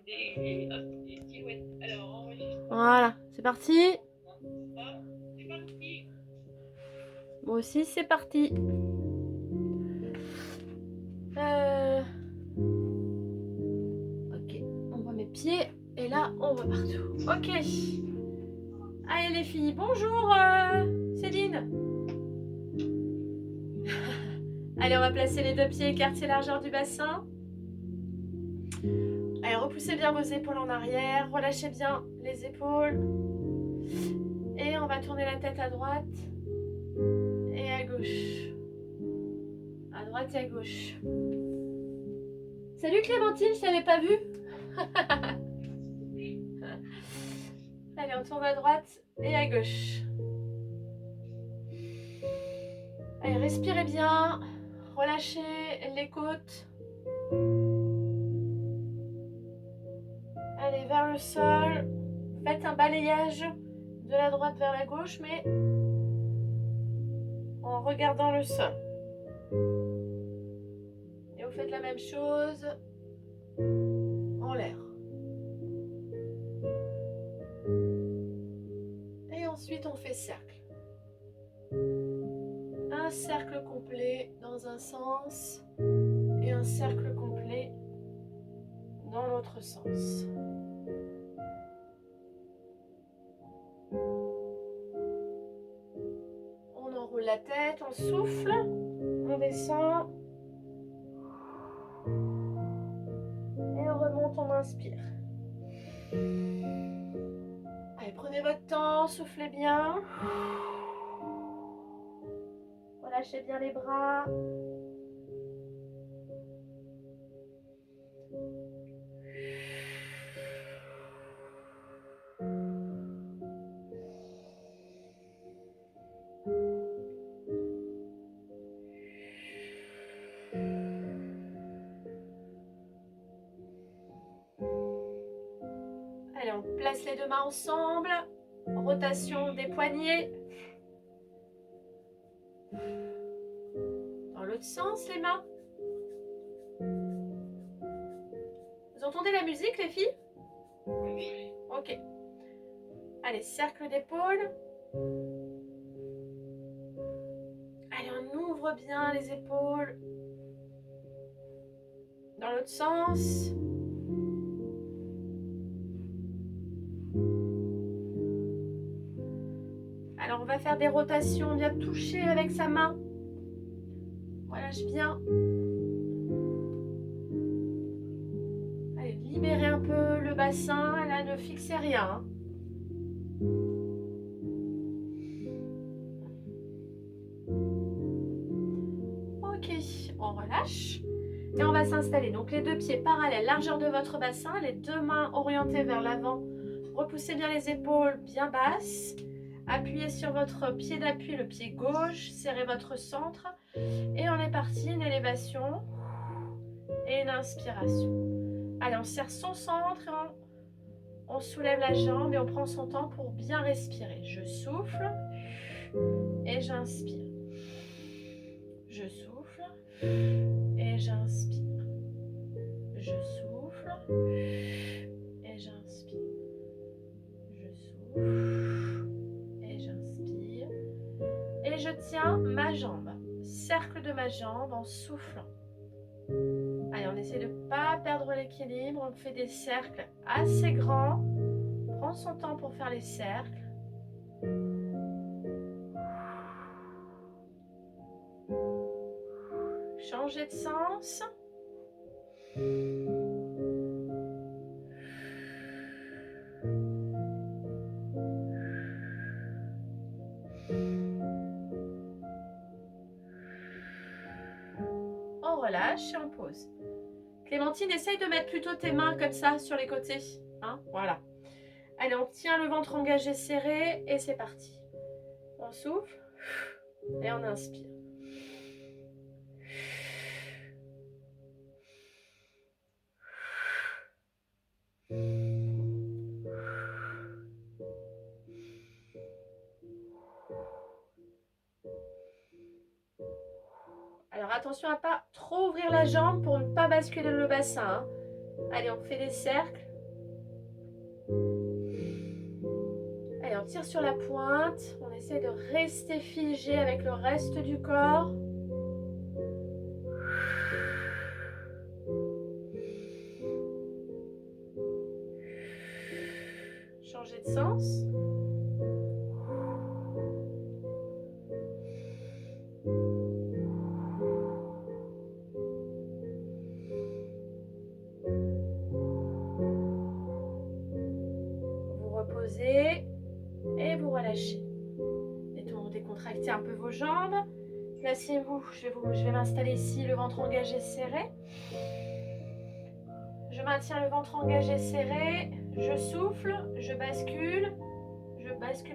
des silhouettes. Alors, enregistrement. Voilà, c'est parti. Hop, c'est parti. Moi aussi, c'est parti. Ok, on voit mes pieds et là, on voit partout. Ok. Allez les filles, bonjour Céline. Allez, on va placer les deux pieds quartier largeur du bassin. Allez, repoussez bien vos épaules en arrière, relâchez bien les épaules. Et on va tourner la tête à droite et à gauche. À droite et à gauche. Salut Clémentine, je t'avais pas vue. Allez, on tourne à droite et à gauche. Allez, respirez bien. Relâchez les côtes. Allez, vers le sol. Faites un balayage de la droite vers la gauche, mais en regardant le sol. Et vous faites la même chose en l'air. Et ensuite, on fait cercle. Un cercle complet dans un sens et un cercle complet dans l'autre sens. On enroule la tête, on souffle, on descend et on remonte, on inspire. Allez, prenez votre temps, soufflez bien. Relâchez bien les bras. Allez, on place les deux mains ensemble. Rotation des poignets. Dans l'autre sens, les mains. Vous entendez la musique, les filles? Oui. Ok. Allez, cercle d'épaule. Allez, on ouvre bien les épaules. Dans l'autre sens. Alors, on va faire des rotations. On vient toucher avec sa main. Relâche bien. Allez, libérez un peu le bassin. Là, ne fixez rien. Ok, on relâche. Et on va s'installer. Donc, les deux pieds parallèles, largeur de votre bassin. Les deux mains orientées vers l'avant. Repoussez bien les épaules bien basses. Appuyez sur votre pied d'appui, le pied gauche. Serrez votre centre. Et on est parti. Une élévation et une inspiration. Allez, on serre son centre et on soulève la jambe et on prend son temps pour bien respirer. Je souffle et j'inspire. Je souffle et j'inspire. Je souffle et j'inspire. Je souffle et j'inspire. Et je tiens ma jambe. Cercle de ma jambe en soufflant. Allez, on essaie de ne pas perdre l'équilibre. On fait des cercles assez grands. Prends son temps pour faire les cercles. Changez de sens. On relâche et on pose. Clémentine, essaye de mettre plutôt tes mains comme ça sur les côtés. Hein, voilà. Allez, on tient le ventre engagé, serré et c'est parti. On souffle et on inspire. Alors attention à ne pas trop ouvrir la jambe pour ne pas basculer le bassin. Hein. Allez, on fait des cercles. Allez, on tire sur la pointe. On essaie de rester figé avec le reste du corps. Changer de sens. Vous reposez et vous relâchez. Décontractez un peu vos jambes. Placez-vous. Je vais m'installer ici, le ventre engagé, serré. Je maintiens le ventre engagé, serré. Je souffle, je bascule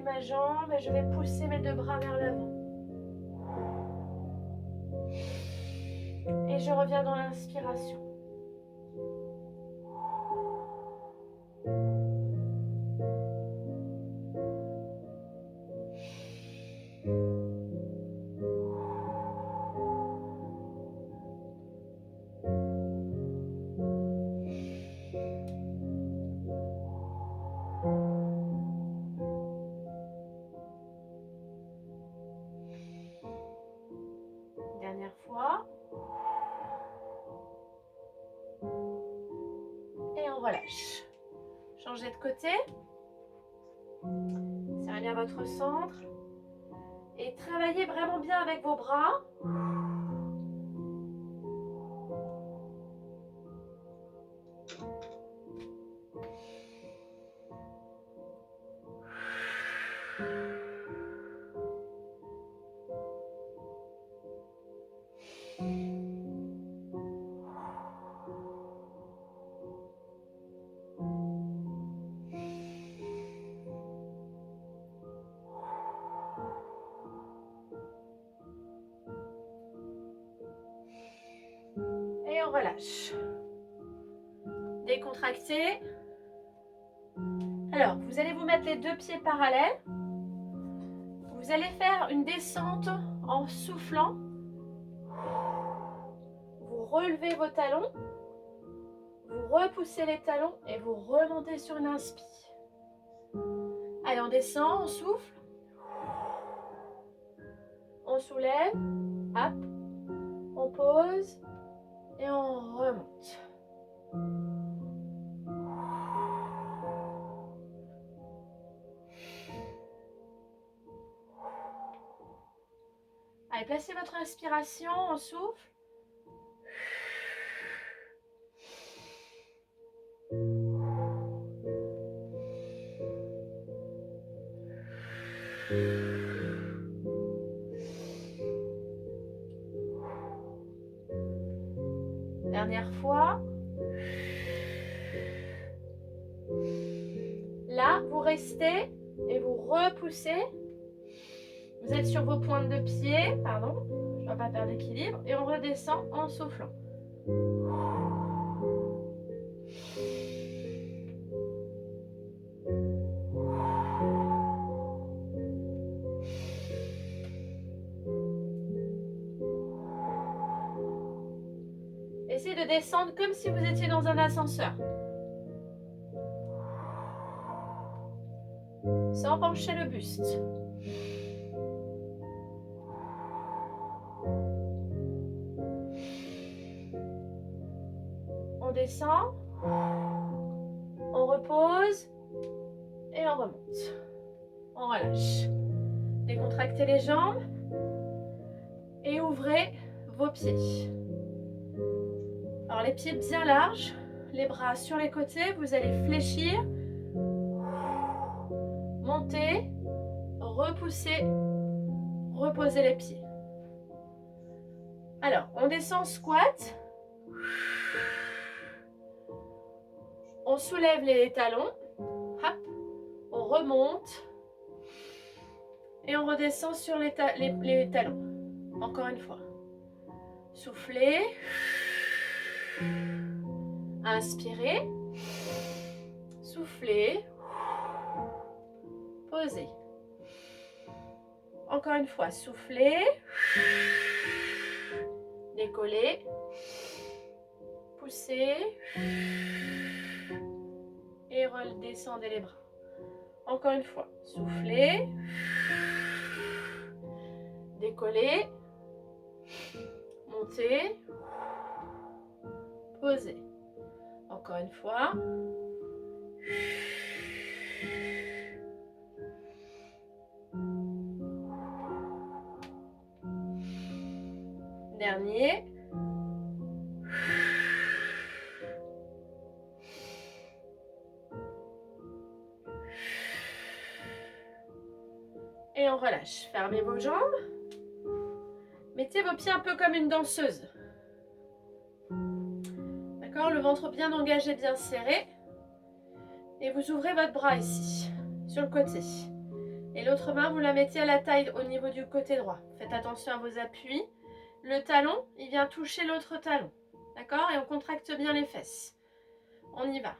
ma jambe et je vais pousser mes deux bras vers l'avant. Et je reviens dans l'inspiration. Dernière fois. Et on relâche. Changez de côté. Serrez bien votre centre. Et travaillez vraiment bien avec vos bras. Et on relâche. Décontractez. Alors, vous allez vous mettre les deux pieds parallèles. Vous allez faire une descente en soufflant. Vous relevez vos talons. Vous repoussez les talons et vous remontez sur une inspire. Allez, on descend, on souffle. On soulève. Hop. On pose. Et on remonte. Allez, placez votre inspiration, on souffle. Dernière fois. Là, vous restez et vous repoussez. Vous êtes sur vos pointes de pied, pardon, je ne vais pas perdre l'équilibre. Et on redescend en soufflant. Essayez de descendre comme si vous étiez dans un ascenseur. Sans pencher le buste. On descend. On repose. Et on remonte. On relâche. Décontractez les jambes. Et ouvrez vos pieds. Alors les pieds bien larges. Les bras sur les côtés. Vous allez fléchir. Montez, repoussez, reposez les pieds. Alors, on descend squat. On soulève les talons. Hop, on remonte. Et on redescend sur les talons. Encore une fois. Soufflez. Inspirez. Soufflez. Posez. Encore une fois, soufflez. Décollez. Poussez. Et redescendez les bras. Encore une fois. Soufflez. Décollez. Montez. Posez. Encore une fois. Dernier. Et on relâche. Fermez vos jambes. Mettez vos pieds un peu comme une danseuse. D'accord? Le ventre bien engagé, bien serré. Et vous ouvrez votre bras ici, sur le côté. Et l'autre main, vous la mettez à la taille au niveau du côté droit. Faites attention à vos appuis. Le talon, il vient toucher l'autre talon. D'accord? Et on contracte bien les fesses. On y va.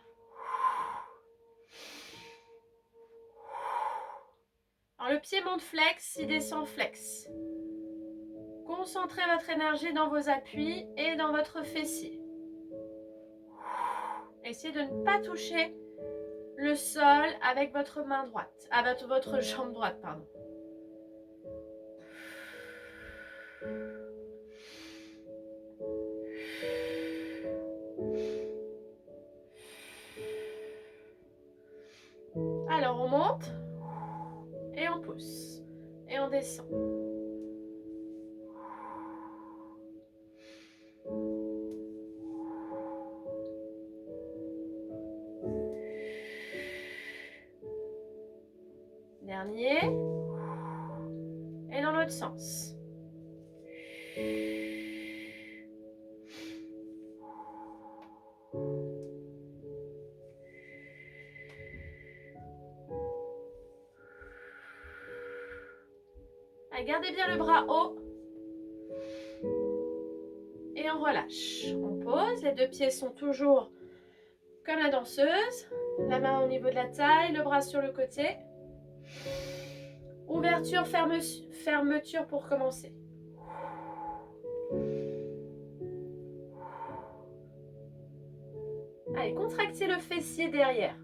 Alors le pied monte flex, il descend flex. Concentrez votre énergie dans vos appuis et dans votre fessier. Essayez de ne pas toucher le sol avec votre main droite, avec votre jambe droite, pardon. Alors on monte et on pousse et on descend. Dernier. Et dans l'autre sens. Allez, gardez bien le bras haut. Et on relâche. On pose. Les deux pieds sont toujours comme la danseuse. La main au niveau de la taille, le bras sur le côté. Ouverture, fermeture pour commencer. Allez, contractez le fessier derrière.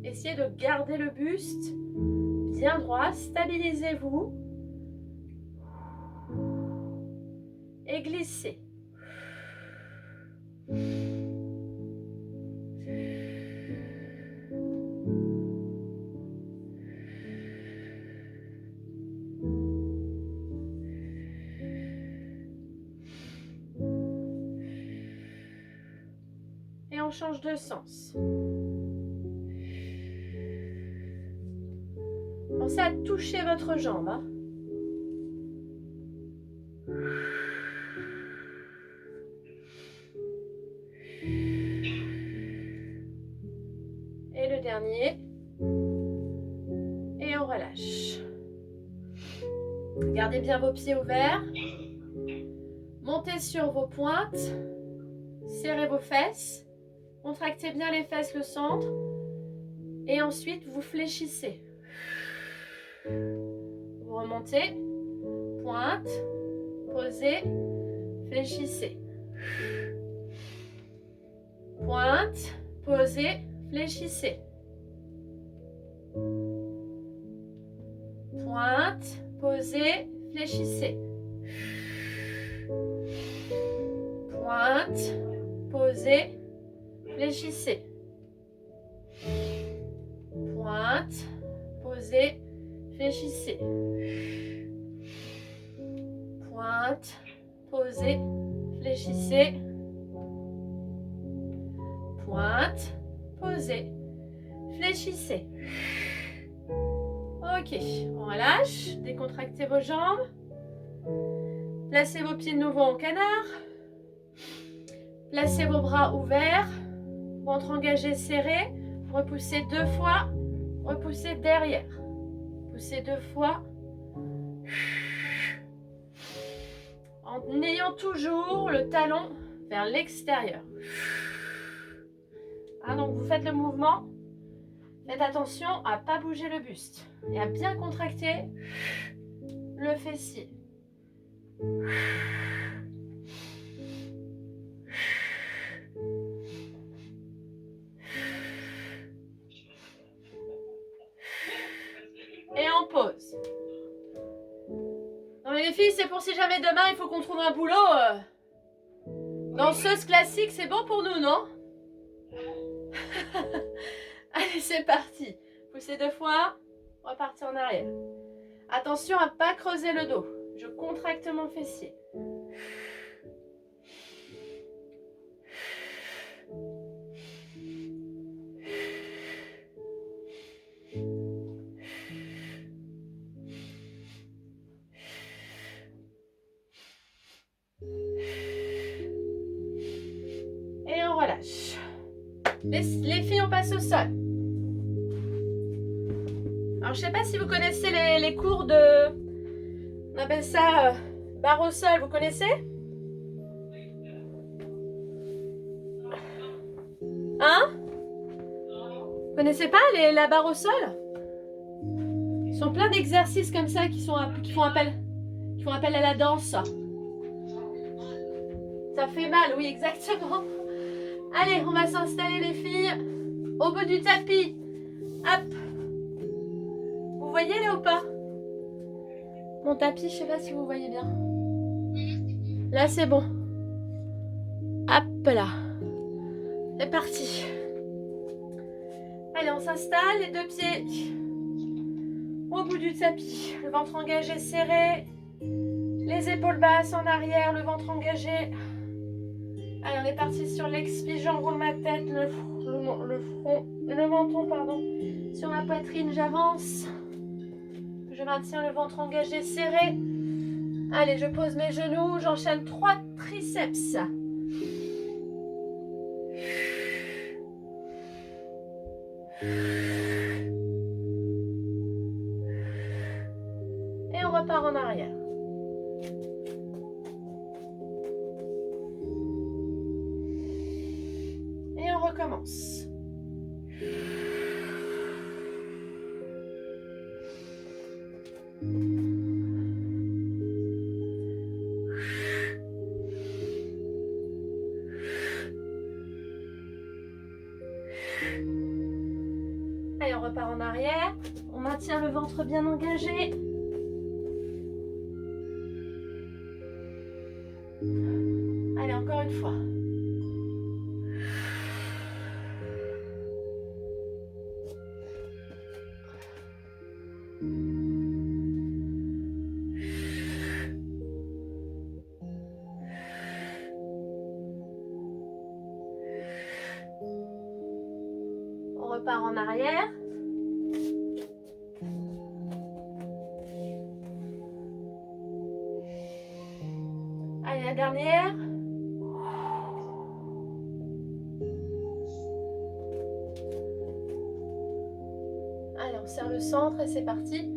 Essayez de garder le buste bien droit. Stabilisez-vous. Et glissez. Et on change de sens. Pensez à toucher votre jambe. Hein. Et le dernier. Et on relâche. Gardez bien vos pieds ouverts. Montez sur vos pointes. Serrez vos fesses. Contractez bien les fesses, le centre. Et ensuite, vous fléchissez. Vous remontez. Pointe. Posez. Fléchissez. Pointe. Posez. Fléchissez. Pointe. Posez. Fléchissez. Pointe. Posez. Fléchissez. Pointe. Posez. Fléchissez. Pointe. Posez. Fléchissez. Pointe. Posez. Fléchissez. Ok, on relâche. Décontractez vos jambes. Placez vos pieds de nouveau en canard. Placez vos bras ouverts. Ventre engagé, serré. Repoussez 2 fois. Repoussez derrière. Poussez 2 fois. En ayant toujours le talon vers l'extérieur. Hein, donc vous faites le mouvement. Faites attention à ne pas bouger le buste. Et à bien contracter le fessier. Et on pose. Non mais les filles, c'est pour si jamais demain il faut qu'on trouve un boulot. Danseuse classique, c'est bon pour nous, non? Allez, c'est parti. Poussez 2 fois, repartez en arrière. Attention à ne pas creuser le dos. Je contracte mon fessier. Et on relâche. Les filles, on passe au sol. Alors, je sais pas si vous connaissez les cours de... On appelle ça barre au sol. Vous connaissez? Hein? Vous connaissez pas la barre au sol? Ils sont plein d'exercices comme ça qui font appel à la danse. Ça fait mal, oui, exactement. Allez, on va s'installer les filles au bout du tapis. Hop. Vous voyez là ou pas? Mon tapis, je sais pas si vous voyez bien. Là, c'est bon. Hop là. C'est parti. Allez, on s'installe, les 2 pieds au bout du tapis. Le ventre engagé, serré. Les épaules basses en arrière, le ventre engagé. Allez, on est parti sur l'expi, j'enroule ma tête, le menton, pardon, sur ma poitrine, j'avance. Je maintiens le ventre engagé, serré. Allez, je pose mes genoux, j'enchaîne 3 triceps. Et on repart en arrière. Et on recommence. Allez, on repart en arrière. On maintient le ventre bien engagé. Allez, encore une fois. On repart en arrière. Allez, la dernière. Allez, on serre le centre et c'est parti.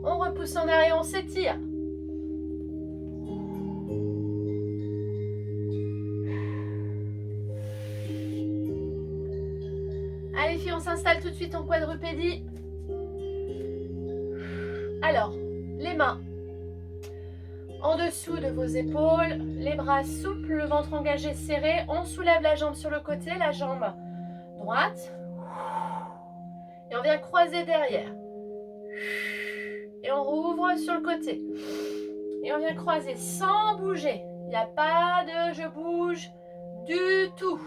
On repousse en arrière, on s'étire. Allez filles, on s'installe tout de suite en quadrupédie. Alors, les mains en dessous de vos épaules, les bras souples, le ventre engagé serré. On soulève la jambe sur le côté, la jambe droite. Et on vient croiser derrière. Et on rouvre sur le côté. Et on vient croiser sans bouger. Il n'y a pas de je bouge du tout.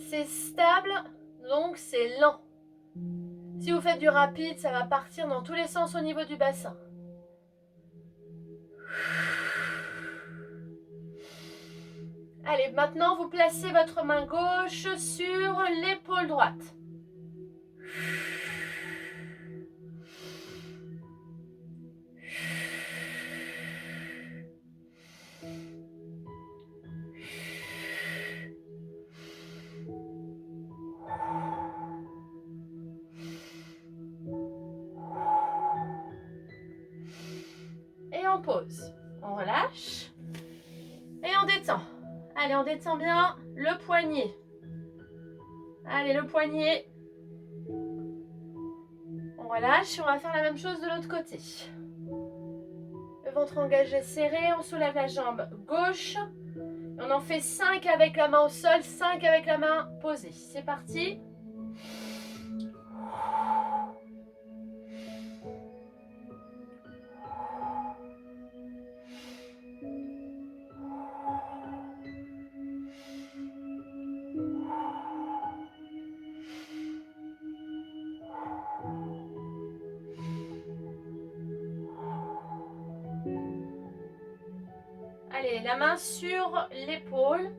C'est stable, donc c'est lent. Si vous faites du rapide, ça va partir dans tous les sens au niveau du bassin. Allez, maintenant vous placez votre main gauche sur l'épaule droite. Et on pose. On relâche. Et on détend. Allez, on détend bien le poignet. Allez, le poignet. On relâche et on va faire la même chose de l'autre côté. Le ventre engagé serré, on soulève la jambe gauche. On en fait 5 avec la main au sol, 5 avec la main posée. C'est parti. Allez, la main sur l'épaule.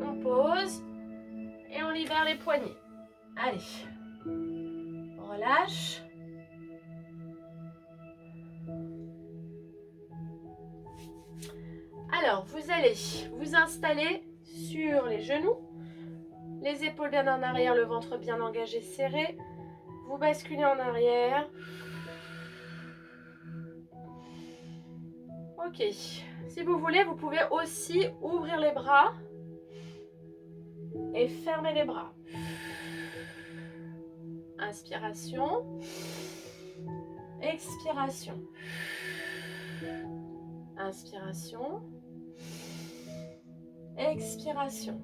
On pose et on libère les poignets. Allez, on relâche. Alors, vous allez vous installer sur les genoux, les épaules bien en arrière, le ventre bien engagé, serré. Vous basculez en arrière. Ok. Si vous voulez, vous pouvez aussi ouvrir les bras et fermer les bras. Inspiration. Expiration. Inspiration. Expiration.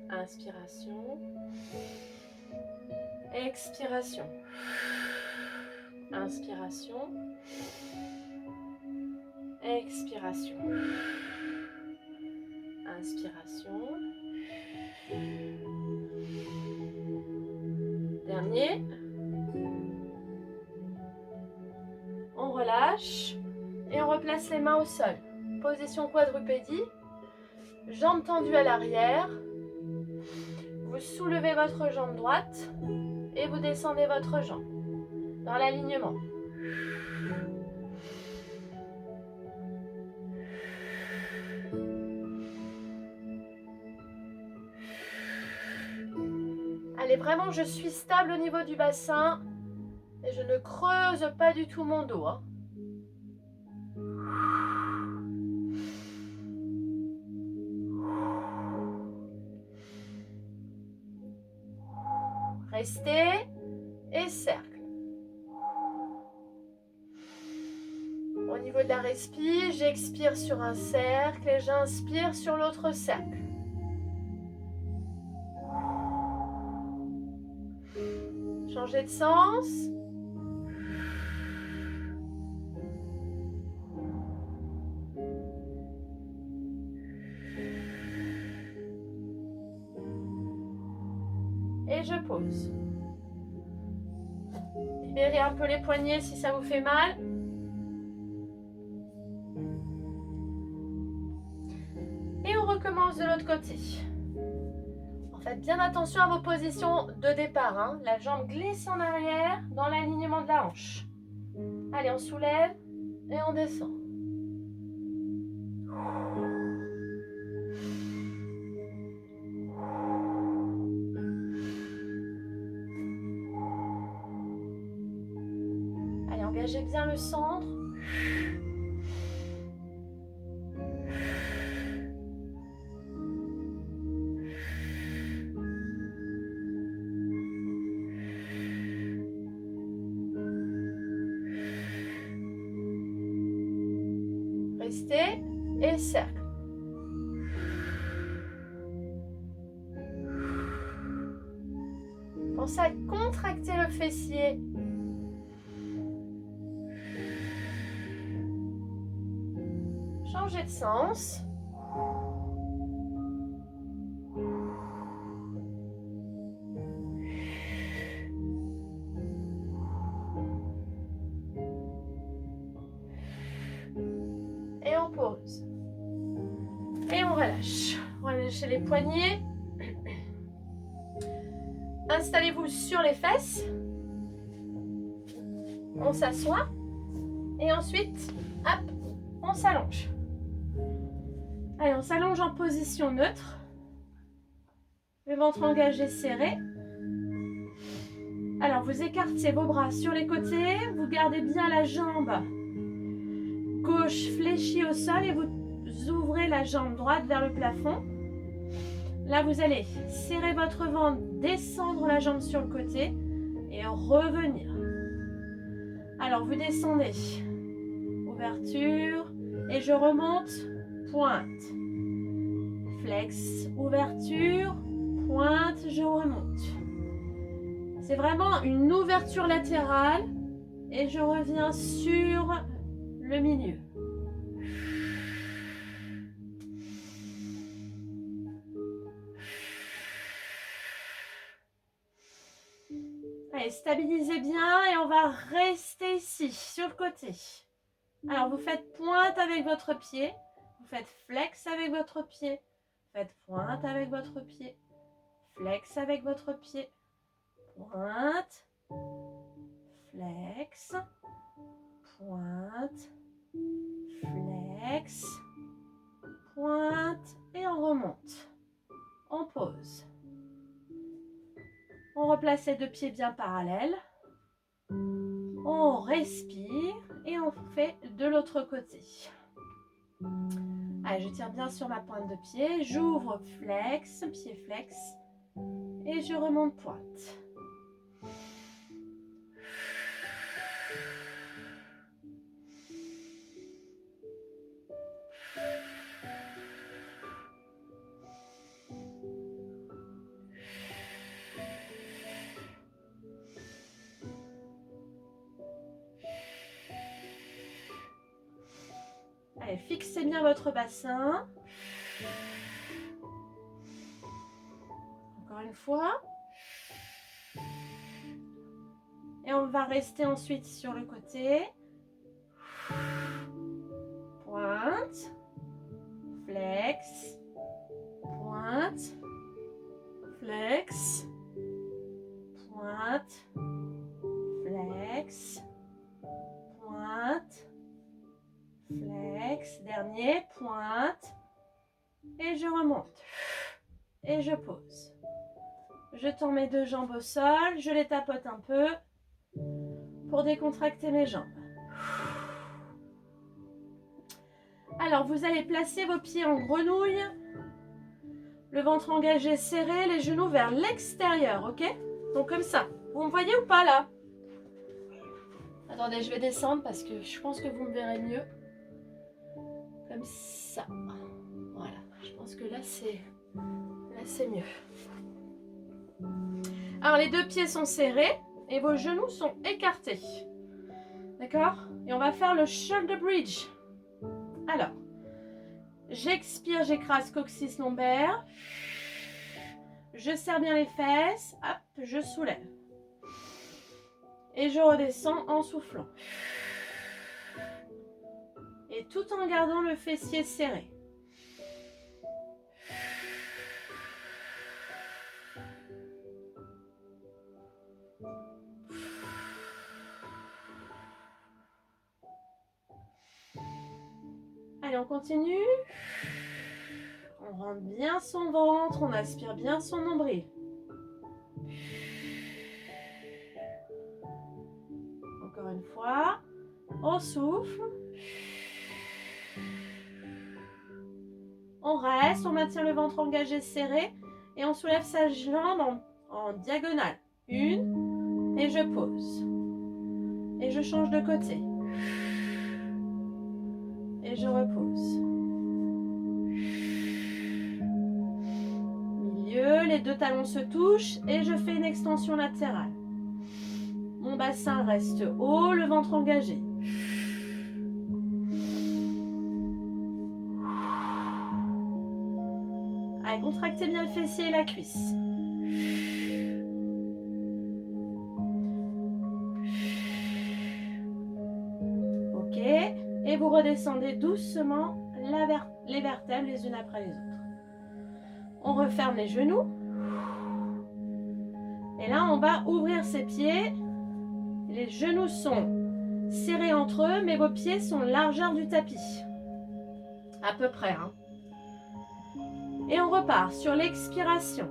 Inspiration. Expiration. Inspiration. Expiration. Inspiration. Dernier. On relâche et on replace les mains au sol. Position quadrupédie. Jambes tendues à l'arrière. Vous soulevez votre jambe droite et vous descendez votre jambe dans l'alignement. Allez, vraiment, je suis stable au niveau du bassin et je ne creuse pas du tout mon dos. Restez et cercle. Au niveau de la respiration, j'expire sur un cercle et j'inspire sur l'autre cercle. Changez de sens. Et je pose. Libérez un peu les poignets si ça vous fait mal. Et on recommence de l'autre côté. Faites bien attention à vos positions de départ. La jambe glisse en arrière dans l'alignement de la hanche. Allez, on soulève et on descend. Allez, engagez bien le centre. Restez et cercle. Pensez à contracter le fessier. Changez de sens. Et on pose. Et on relâche. On va lâcher les poignets. Installez-vous sur les fesses. On s'assoit. Et ensuite, hop, on s'allonge. Allez, on s'allonge en position neutre. Le ventre engagé, serré. Alors, vous écartez vos bras sur les côtés. Vous gardez bien la jambe gauche gauche fléchit au sol et vous ouvrez la jambe droite vers le plafond. Là, vous allez serrer votre ventre, descendre la jambe sur le côté et revenir. Alors, vous descendez. Ouverture. Et je remonte. Pointe. Flex. Ouverture. Pointe. Je remonte. C'est vraiment une ouverture latérale. Et je reviens sur le milieu. Allez, stabilisez bien et on va rester ici, sur le côté. Alors, vous faites pointe avec votre pied. Vous faites flex avec votre pied. Faites pointe avec votre pied. Flex avec votre pied. Pointe. Flex. Pointe. Flex. Pointe. Et on remonte. On pose. On replace les deux pieds bien parallèles. On respire et on fait de l'autre côté. Allez, je tire bien sur ma pointe de pied. J'ouvre flex, pied flex. Et je remonte pointe. Allez, fixez bien votre bassin. Encore une fois. Et on va rester ensuite sur le côté. Pointe. Flex. Pointe. Flex. Pointe. Flex. Pointe. Flex, dernier, pointe, et je remonte, et je pose. Je tends mes deux jambes au sol, je les tapote un peu pour décontracter mes jambes. Alors, vous allez placer vos pieds en grenouille, le ventre engagé, serré, les genoux vers l'extérieur, ok? Donc comme ça, vous me voyez ou pas là? Attendez, je vais descendre parce que je pense que vous me verrez mieux. Comme ça. Voilà. Je pense que là, c'est mieux. Alors, les deux pieds sont serrés et vos genoux sont écartés. D'accord? Et on va faire le shoulder bridge. Alors, j'expire, j'écrase coccyx lombaire. Je serre bien les fesses. Hop, je soulève. Et je redescends en soufflant. Et tout en gardant le fessier serré. Allez, on continue. On rentre bien son ventre, on aspire bien son nombril. Encore une fois, on souffle. On reste, on maintient le ventre engagé, serré et on soulève sa jambe en diagonale. Une, et je pose. Et je change de côté. Et je repose. Milieu, les deux talons se touchent et je fais une extension latérale. Mon bassin reste haut, le ventre engagé. Allez, contractez bien le fessier et la cuisse. Ok. Et vous redescendez doucement les vertèbres les unes après les autres. On referme les genoux. Et là, on va ouvrir ses pieds. Les genoux sont serrés entre eux, mais vos pieds sont largeur du tapis. À peu près, hein. Et on repart sur l'expiration.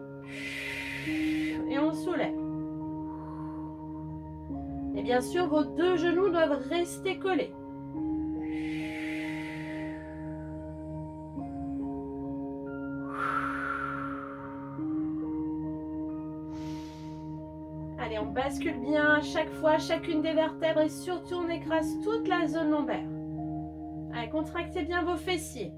Et on soulève. Et bien sûr, vos deux genoux doivent rester collés. Allez, on bascule bien à chaque fois, chacune des vertèbres et surtout on écrase toute la zone lombaire. Allez, contractez bien vos fessiers.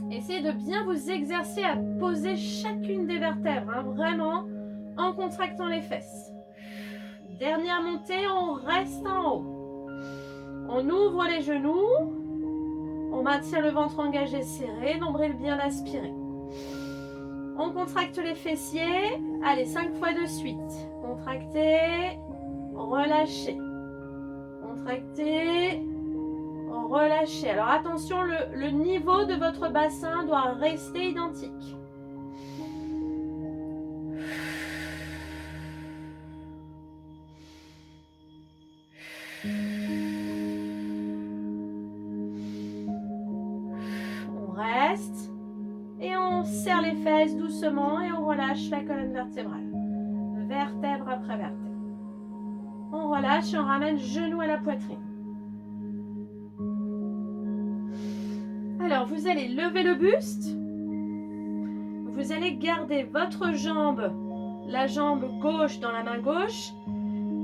Essayez de bien vous exercer à poser chacune des vertèbres, hein, vraiment en contractant les fesses. Dernière montée, on reste en haut. On ouvre les genoux, on maintient le ventre engagé serré, nombril bien aspiré. On contracte les fessiers, allez 5 fois de suite. Contractez, relâchez. Contractez, relâchez. Alors attention, le niveau de votre bassin doit rester identique. On reste et on serre les fesses doucement et on relâche la colonne vertébrale. Vertèbre après vertèbre. On relâche et on ramène genou à la poitrine. Alors, vous allez lever le buste. Vous allez garder votre jambe, la jambe gauche dans la main gauche,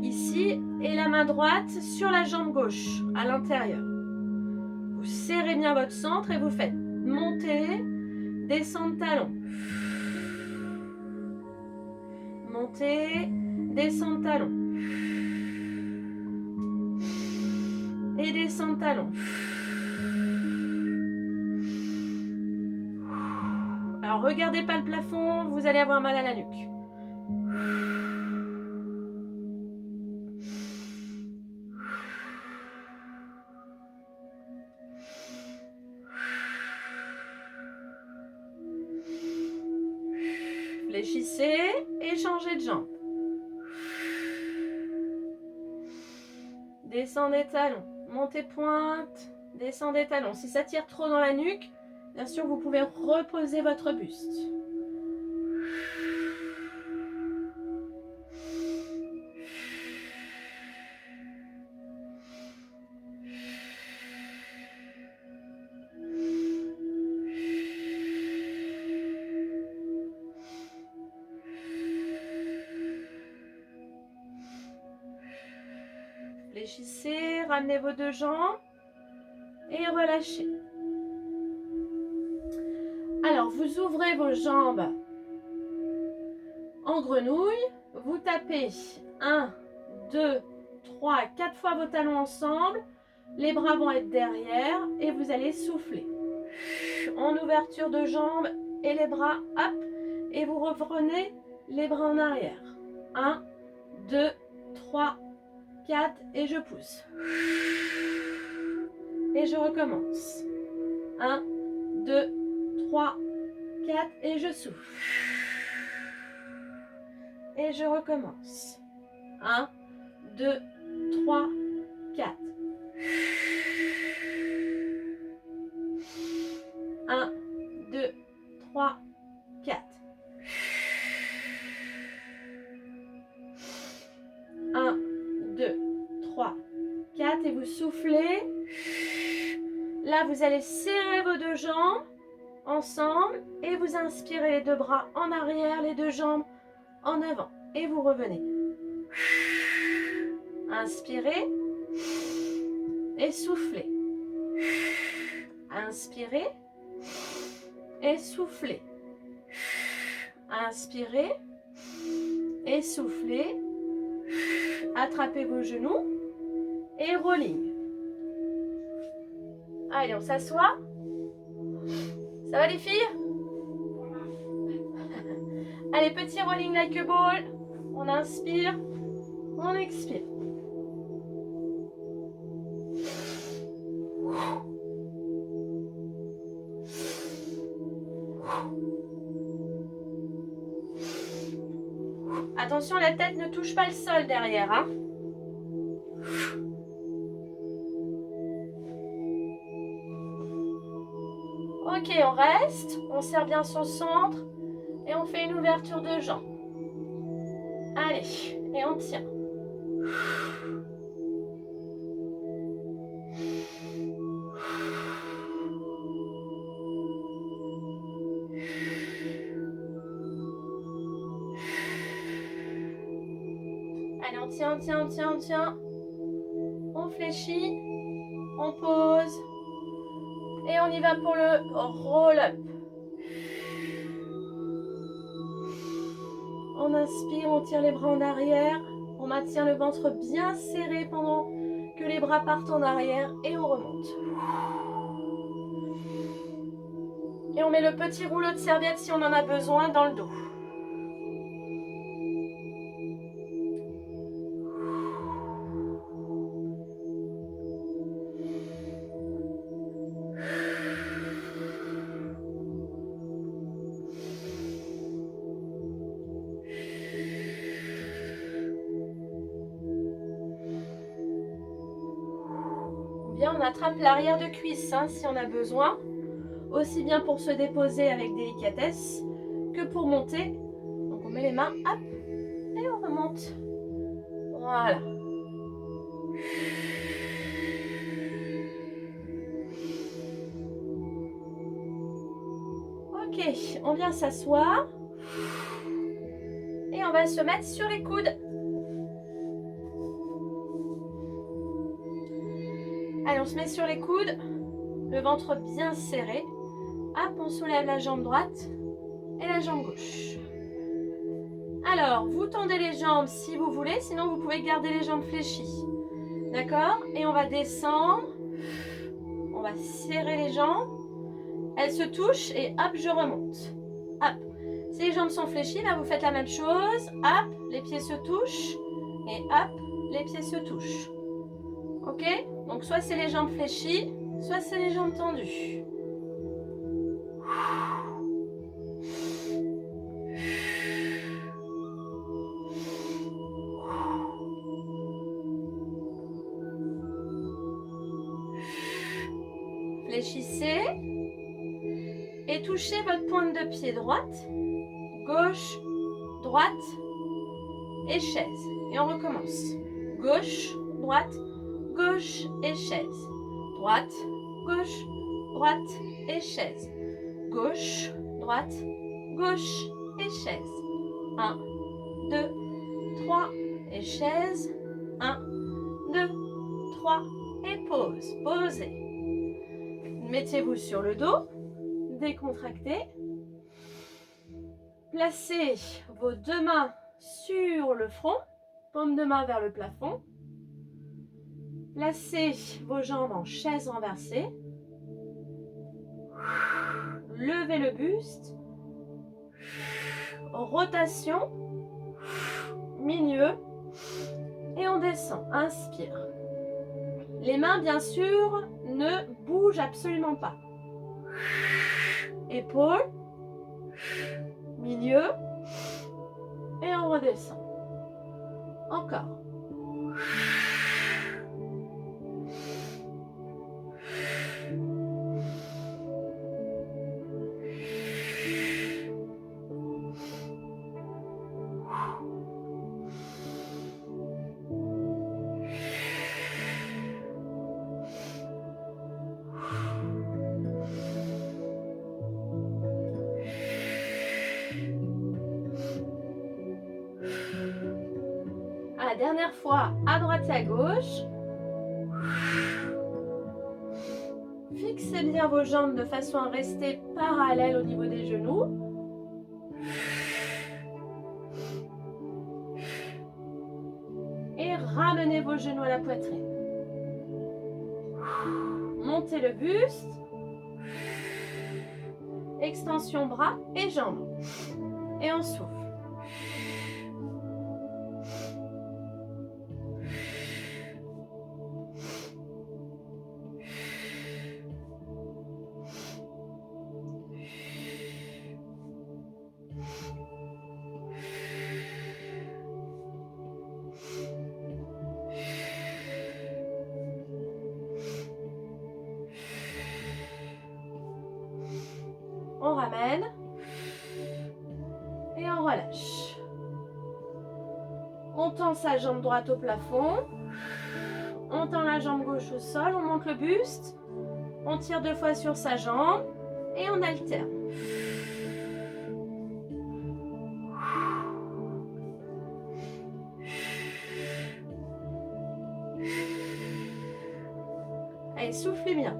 ici, et la main droite sur la jambe gauche, à l'intérieur. Vous serrez bien votre centre et vous faites monter, descendre talon. Monter, descendre talon. Et descendre talon. Alors, regardez pas le plafond, vous allez avoir mal à la nuque. Fléchissez et changez de jambe. Descendez talons, montez pointe, descendez talons. Si ça tire trop dans la nuque, bien sûr, vous pouvez reposer votre buste. Fléchissez, ramenez vos deux jambes et relâchez. Alors, vous ouvrez vos jambes en grenouille, vous tapez 1, 2, 3, 4 fois vos talons ensemble, les bras vont être derrière et vous allez souffler. En ouverture de jambes et les bras up et vous reprenez les bras en arrière. 1, 2, 3, 4 et je pousse. Et je recommence. 1, 2, 3, 4 et je souffle. Et je recommence. 1, 2, 3, 4. 1, 2, 3, 4. 1, 2, 3, 4 et vous soufflez. Là, vous allez serrer vos deux jambes ensemble et vous inspirez les deux bras en arrière, les deux jambes en avant et vous revenez. Inspirez et soufflez. Inspirez et soufflez. Inspirez et soufflez. Attrapez vos genoux et rolling. Allez, on s'assoit. Ça va les filles? Allez, petit rolling like a ball. On inspire, on expire. Attention, la tête ne touche pas le sol derrière, hein. Ok, on reste, on serre bien son centre et on fait une ouverture de jambes. Allez, et on tient. Allez, on tient, on tient, on tient, on tient. On fléchit, on pose et on y va pour le roll-up. On inspire, on tire les bras en arrière. On maintient le ventre bien serré pendant que les bras partent en arrière et on remonte. Et on met le petit rouleau de serviette si on en a besoin dans le dos. Bien, on attrape l'arrière de cuisse hein, si on a besoin. Aussi bien pour se déposer avec délicatesse que pour monter. Donc on met les mains, hop, et on remonte. Voilà. Ok, on vient s'asseoir. Et on va se mettre sur les coudes. Allez, on se met sur les coudes. Le ventre bien serré. Hop, on soulève la jambe droite et la jambe gauche. Alors, vous tendez les jambes si vous voulez, sinon vous pouvez garder les jambes fléchies. D'accord? Et on va descendre. On va serrer les jambes. Elles se touchent et hop, je remonte. Hop. Si les jambes sont fléchies, là vous faites la même chose. Hop, les pieds se touchent. Et hop, les pieds se touchent. Ok? Donc soit c'est les jambes fléchies, soit c'est les jambes tendues. Fléchissez et touchez votre pointe de pied droite, gauche, droite et chaise. Et on recommence. Gauche, droite, gauche et chaise. Droite, gauche, droite et chaise. Gauche, droite, gauche et chaise. 1, 2, 3 et chaise. 1, 2, 3 et pause. Posez. Mettez-vous sur le dos, décontractez. Placez vos deux mains sur le front, paume de main vers le plafond. Placez vos jambes en chaise renversée. Levez le buste. Rotation. Milieu. Et on descend. Inspire. Les mains, bien sûr, ne bougent absolument pas. Épaules. Milieu. Et on redescend. Encore. La dernière fois, à droite et à gauche. Fixez bien vos jambes de façon à rester parallèles au niveau des genoux. Et ramenez vos genoux à la poitrine. Montez le buste. Extension bras et jambes. Et on souffle. ramène. Et on relâche. On tend sa jambe droite au plafond. On tend la jambe gauche au sol. On monte le buste. On tire 2 fois sur sa jambe. Et on alterne. Allez, soufflez bien.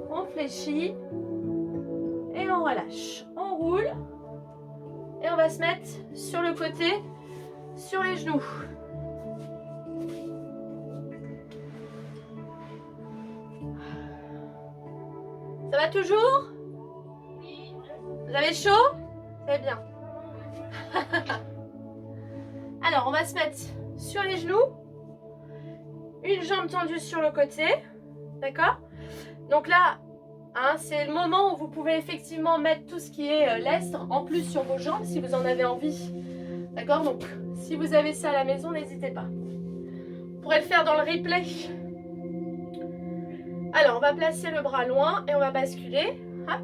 On fléchit et on relâche. On roule et on va se mettre sur le côté, sur les genoux. Ça va toujours? Vous avez chaud? Très bien. Alors, on va se mettre sur les genoux. Une jambe tendue sur le côté. D'accord? Donc là, hein, c'est le moment où vous pouvez effectivement mettre tout ce qui est lestre en plus sur vos jambes si vous en avez envie. D'accord? Donc, si vous avez ça à la maison, n'hésitez pas. Vous pourrez le faire dans le replay. Alors, on va placer le bras loin et on va basculer. Hop.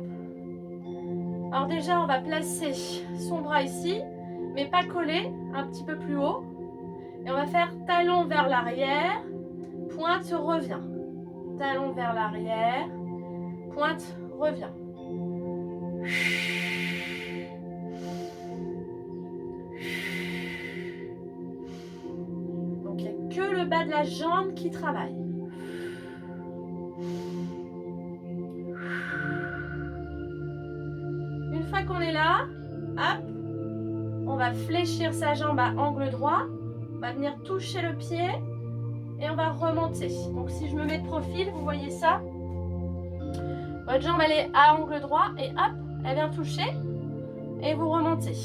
Alors déjà, on va placer son bras ici, mais pas collé, un petit peu plus haut. Et on va faire talon vers l'arrière, pointe, revient. Talon vers l'arrière, pointe, revient. Donc, il n'y a que le bas de la jambe qui travaille. Une fois qu'on est là, hop, on va fléchir sa jambe à angle droit. On va venir toucher le pied et on va remonter. Donc si je me mets de profil, vous voyez ça. Votre jambe elle est à angle droit et hop, elle vient toucher et vous remontez.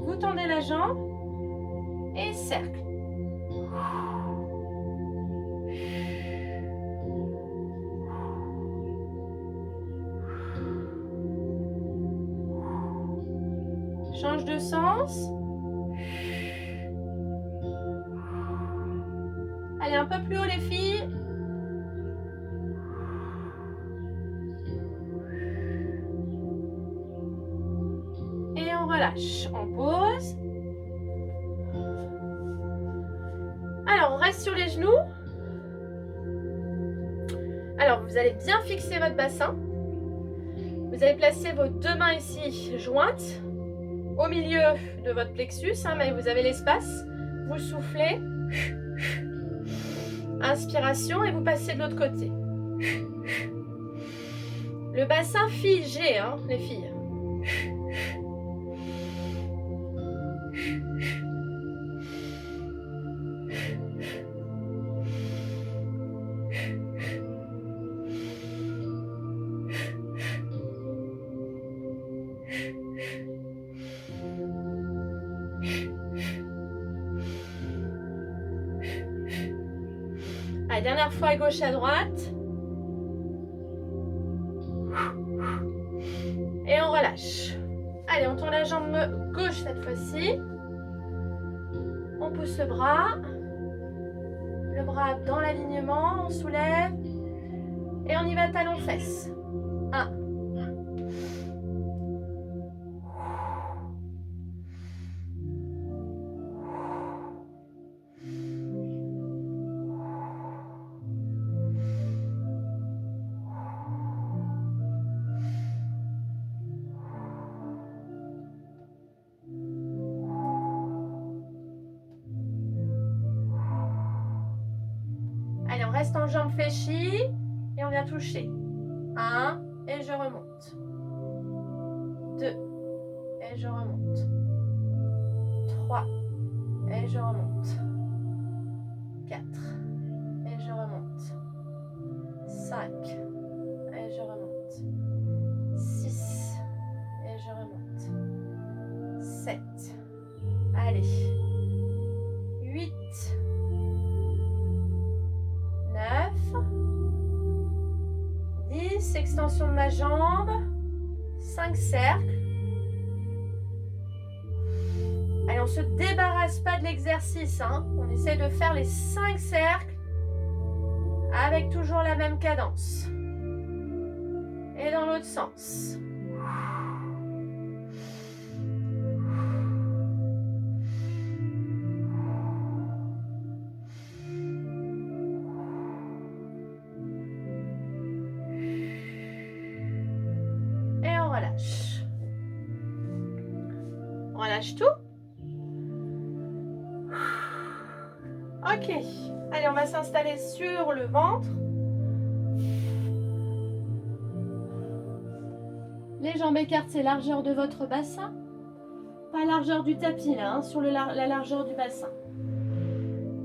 Vous tendez la jambe et cercle. Change de sens. Allez, un peu plus haut les filles. Et on relâche. On pose. Alors, on reste sur les genoux. Alors, vous allez bien fixer votre bassin. Vous allez placer vos 2 mains ici jointes au milieu de votre plexus, hein, mais vous avez l'espace. Vous soufflez. Inspiration et vous passez de l'autre côté. Le bassin figé, hein, les filles. Allez, dernière fois à gauche, à droite. Et on relâche. Allez, on tourne la jambe gauche cette fois-ci. On pousse le bras. Le bras dans l'alignement. On soulève. Et on y va talon-fesse. 1. Allez, on reste en jambes fléchies et on vient toucher. 1 et je remonte. 2 et je remonte. 3 et je remonte. 4 et je remonte. Et je remonte. 6. Et je remonte. 7. Allez. 8. 9. 10. Extension de ma jambe. 5 cercles. Allez, on ne se débarrasse pas de l'exercice. Hein. On essaie de faire les 5 cercles avec toujours la même cadence. Et dans l'autre sens. Et on relâche. On relâche tout. Ok. Allez, on va s'installer sur le ventre. Les jambes écartées, largeur de votre bassin. Pas largeur du tapis là, hein, sur la largeur du bassin.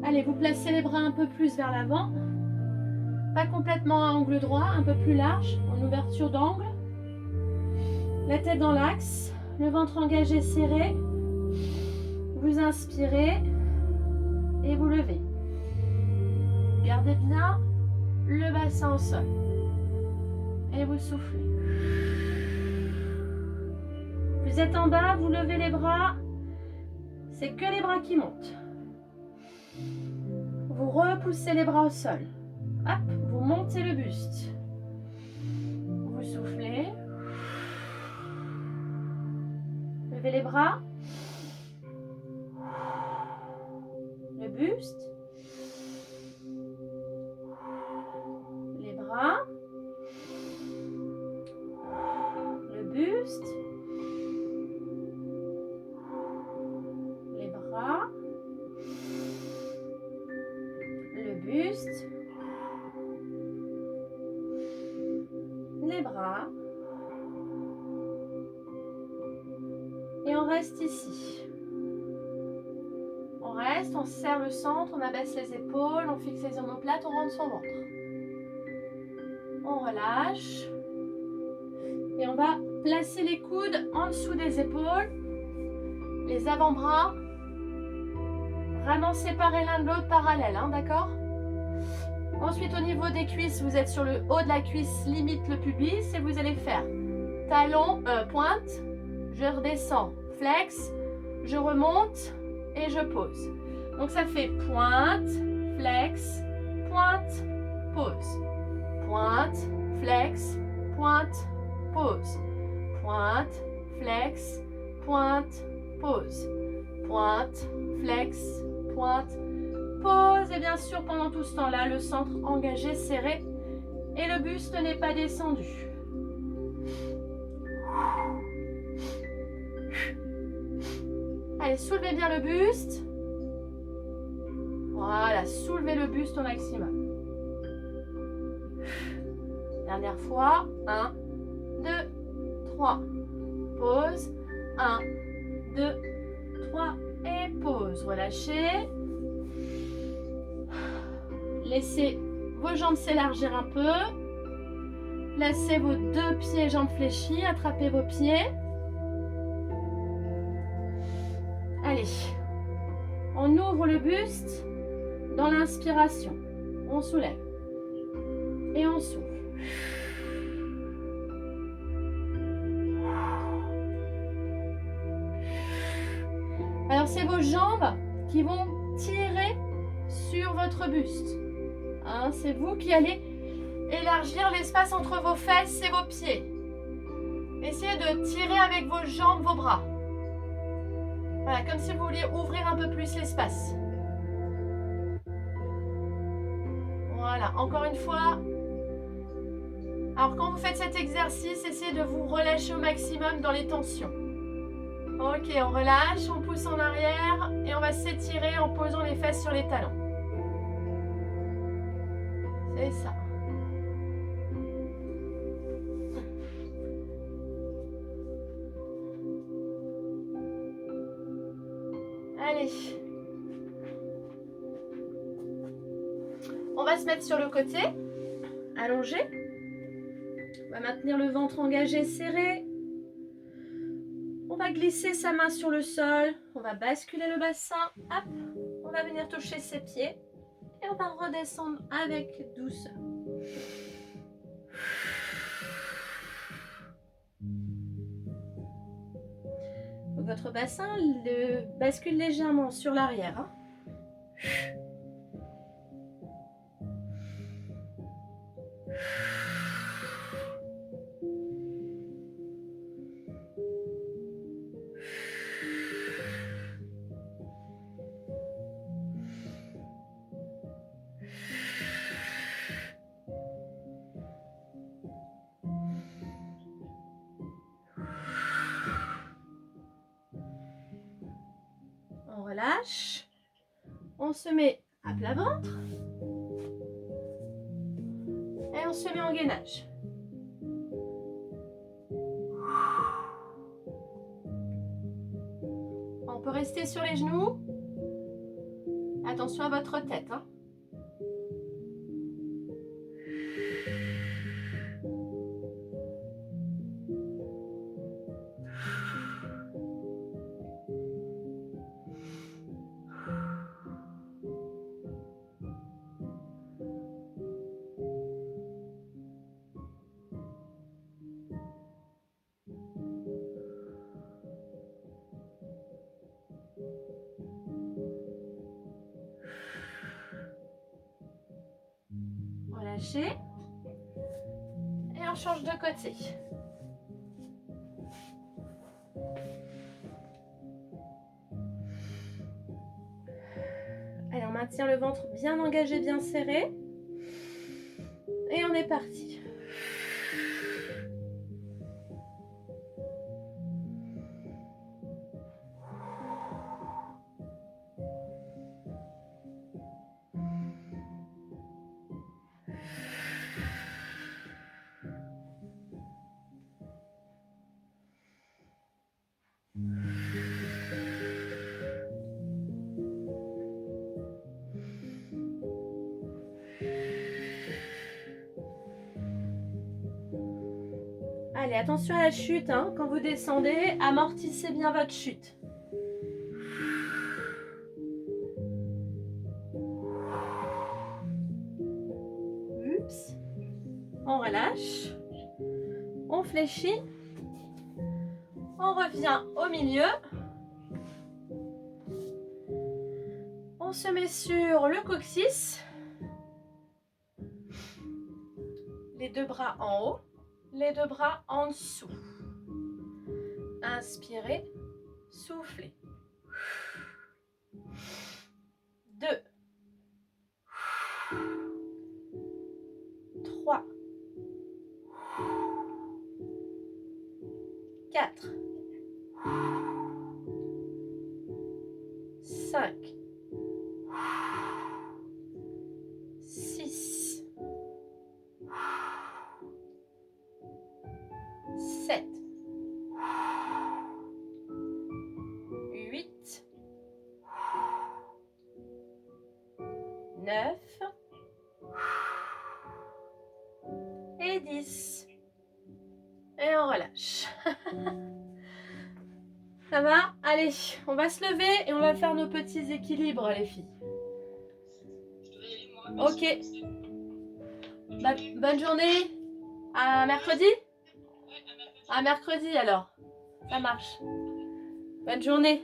Allez, vous placez les bras un peu plus vers l'avant. Pas complètement à angle droit, un peu plus large, en ouverture d'angle. La tête dans l'axe, le ventre engagé, serré. Vous inspirez et vous levez. Gardez bien le bassin au sol. Et vous soufflez. Vous êtes en bas, vous levez les bras. C'est que les bras qui montent. Vous repoussez les bras au sol. Hop, vous montez le buste. Vous soufflez. Levez les bras. Le buste. Les bras. Le buste. Les bras. Le buste. Les bras. Et on reste ici. On reste, on serre le centre, on abaisse les épaules, on fixe les omoplates, on rentre son ventre. On relâche. Et on va placer les coudes en dessous des épaules. Les avant-bras. Vraiment séparés l'un de l'autre, parallèles, hein, d'accord? Ensuite, au niveau des cuisses, vous êtes sur le haut de la cuisse, limite le pubis, et vous allez faire talon, pointe, je redescends, flex, je remonte et je pose. Donc ça fait pointe, flex, pointe, pose. Pointe, flex, pointe, pose. Pointe, flex, pointe, pose. Pointe, flex, pointe, pose. Et bien sûr, pendant tout ce temps-là, le centre engagé, serré. Et le buste n'est pas descendu. Allez, soulevez bien le buste. Voilà, soulevez le buste au maximum. Dernière fois. 1, 2, 3. Pause. 1, 2, 3. Et pause. Relâchez. Laissez vos jambes s'élargir un peu. Placez vos deux pieds, jambes fléchies. Attrapez vos pieds. Allez. On ouvre le buste dans l'inspiration. On soulève. Et on souffle. Alors, c'est vos jambes qui vont tirer sur votre buste. Hein, c'est vous qui allez élargir l'espace entre vos fesses et vos pieds. Essayez de tirer avec vos jambes, vos bras. Voilà, comme si vous vouliez ouvrir un peu plus l'espace. Voilà, encore une fois. Alors, quand vous faites cet exercice, essayez de vous relâcher au maximum dans les tensions. Ok, on relâche, on pousse en arrière et on va s'étirer en posant les fesses sur les talons. C'est ça. Allez. On va se mettre sur le côté. allongé. On va maintenir le ventre engagé, serré. On va glisser sa main sur le sol. On va basculer le bassin. Hop. On va venir toucher ses pieds. Et on va redescendre avec douceur. Votre bassin bascule légèrement sur l'arrière. Hein. On relâche. On se met à plat ventre. Et on se met en gainage. On peut rester sur les genoux. Attention à votre tête. Hein. Relâchez. Et on change de côté. Allez, on maintient le ventre bien engagé, bien serré. Et on est parti. Allez, attention à la chute. Hein. Quand vous descendez, amortissez bien votre chute. Oups. On relâche. On fléchit. On revient au milieu. On se met sur le coccyx. Les deux bras en haut. Les deux bras en dessous. Inspirez, soufflez. 2, 3, 4, 5, 6, 7, 8, 9 et 10. Et on relâche. Ça va? Allez, on va se lever et on va faire nos petits équilibres, les filles. Je dois y aller, moi. Ok. Bonne journée. À mercredi? Ouais, à mercredi. À mercredi alors. Ça marche. Bonne journée.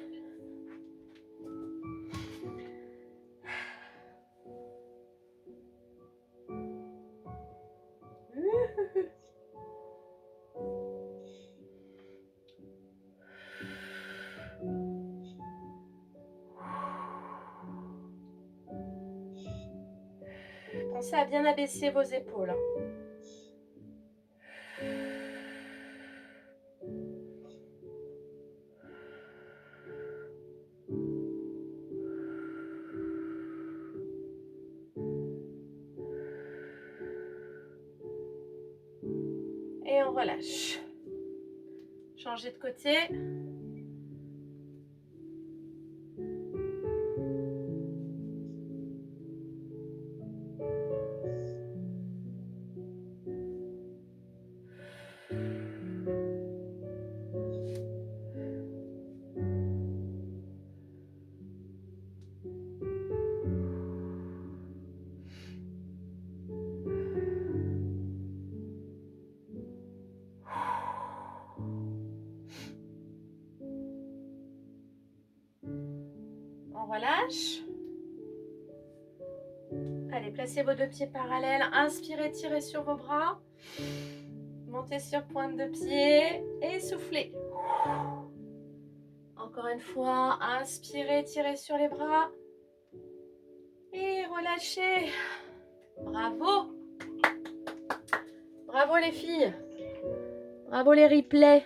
Pensez à bien abaisser vos épaules. Et on relâche. Changez de côté. On relâche. Allez, placez vos 2 pieds parallèles. Inspirez, tirez sur vos bras. Montez sur pointe de pied et soufflez. Encore une fois, inspirez, tirez sur les bras. Et relâchez. Bravo. Bravo les filles. Bravo les replays.